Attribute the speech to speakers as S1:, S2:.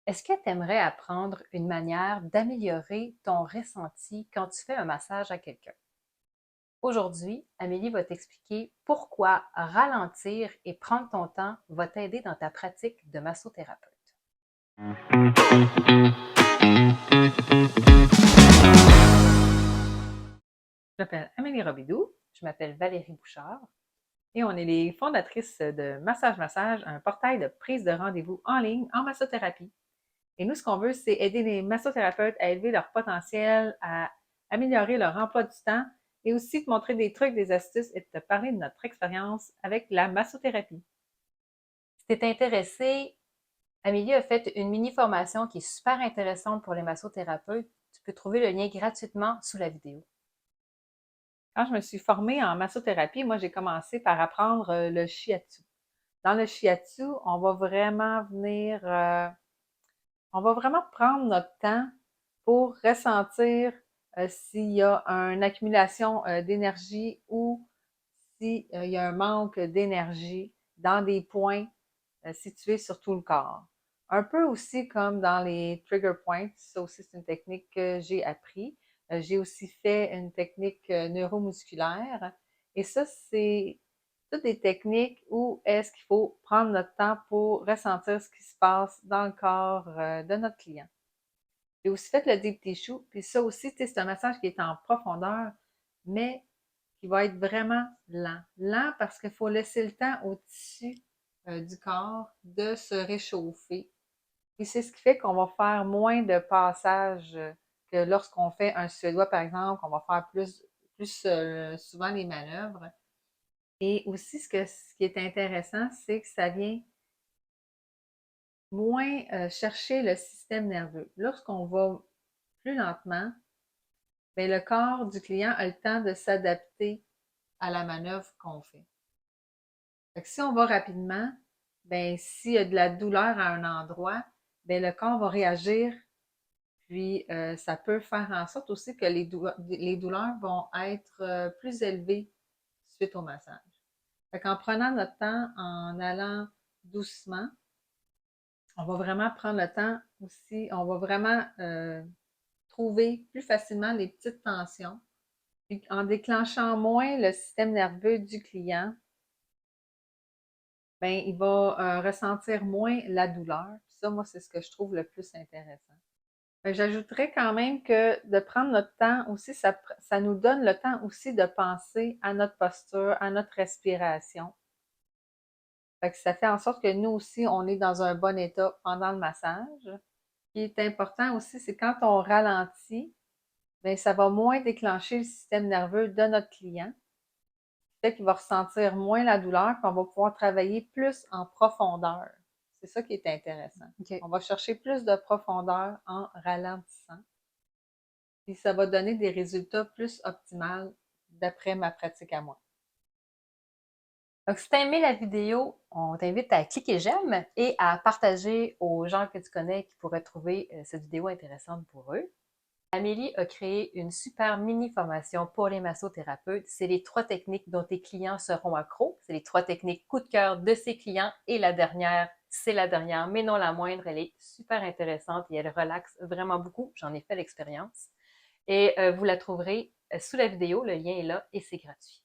S1: Est-ce que tu aimerais apprendre une manière d'améliorer ton ressenti quand tu fais un massage à quelqu'un? Aujourd'hui, Amélie va t'expliquer pourquoi ralentir et prendre ton temps va t'aider dans ta pratique de massothérapeute. Je m'appelle Amélie Robidoux, je m'appelle Valérie Bouchard et on est les fondatrices de Massage Massage, un portail de prise de rendez-vous en ligne en massothérapie. Et nous, ce qu'on veut, c'est aider les massothérapeutes à élever leur potentiel, à améliorer leur emploi du temps et aussi te montrer des trucs, des astuces et de te parler de notre expérience avec la massothérapie. Si tu es intéressé, Amélie a fait une mini-formation qui est super intéressante pour les massothérapeutes. Tu peux trouver le lien gratuitement sous la vidéo. Quand je me suis formée en massothérapie, moi, j'ai commencé par apprendre le shiatsu. Dans le shiatsu, on va vraiment prendre notre temps pour ressentir s'il y a une accumulation d'énergie ou s'il y a un manque d'énergie dans des points situés sur tout le corps. Un peu aussi comme dans les trigger points, ça aussi c'est une technique que j'ai appris. J'ai aussi fait une technique neuromusculaire et ça c'est toutes des techniques où est-ce qu'il faut prendre notre temps pour ressentir ce qui se passe dans le corps de notre client. J'ai aussi fait le deep tissue, puis ça aussi, c'est un massage qui est en profondeur, mais qui va être vraiment lent. Lent parce qu'il faut laisser le temps au tissu du corps de se réchauffer. Et c'est ce qui fait qu'on va faire moins de passages que lorsqu'on fait un suédois, par exemple, on va faire plus souvent les manœuvres. Et aussi, ce qui est intéressant, c'est que ça vient moins chercher le système nerveux. Lorsqu'on va plus lentement, bien, le corps du client a le temps de s'adapter à la manœuvre qu'on fait. Fait que si on va rapidement, ben s'il y a de la douleur à un endroit, ben le corps va réagir, puis ça peut faire en sorte aussi que les douleurs vont être plus élevées suite au massage. Fait qu'en prenant notre temps, en allant doucement, on va vraiment prendre le temps aussi, on va vraiment trouver plus facilement les petites tensions. Puis en déclenchant moins le système nerveux du client, ben, il va ressentir moins la douleur. Puis ça, moi, c'est ce que je trouve le plus intéressant. J'ajouterais quand même que de prendre notre temps aussi, ça nous donne le temps aussi de penser à notre posture, à notre respiration. Fait que ça fait en sorte que nous aussi, on est dans un bon état pendant le massage. Ce qui est important aussi, c'est quand on ralentit, bien, ça va moins déclencher le système nerveux de notre client. Fait qu'il va ressentir moins la douleur, puis on va pouvoir travailler plus en profondeur. C'est ça qui est intéressant.
S2: OK.
S1: On va chercher plus de profondeur en ralentissant, puis ça va donner des résultats plus optimaux d'après ma pratique à moi. Donc, si tu as aimé la vidéo, on t'invite à cliquer j'aime et à partager aux gens que tu connais qui pourraient trouver cette vidéo intéressante pour eux. Amélie a créé une super mini formation pour les massothérapeutes. C'est les 3 techniques dont tes clients seront accros. C'est les 3 techniques coup de cœur de ses clients. Et la dernière, c'est la dernière, mais non la moindre. Elle est super intéressante et elle relaxe vraiment beaucoup. J'en ai fait l'expérience. Et vous la trouverez sous la vidéo. Le lien est là et c'est gratuit.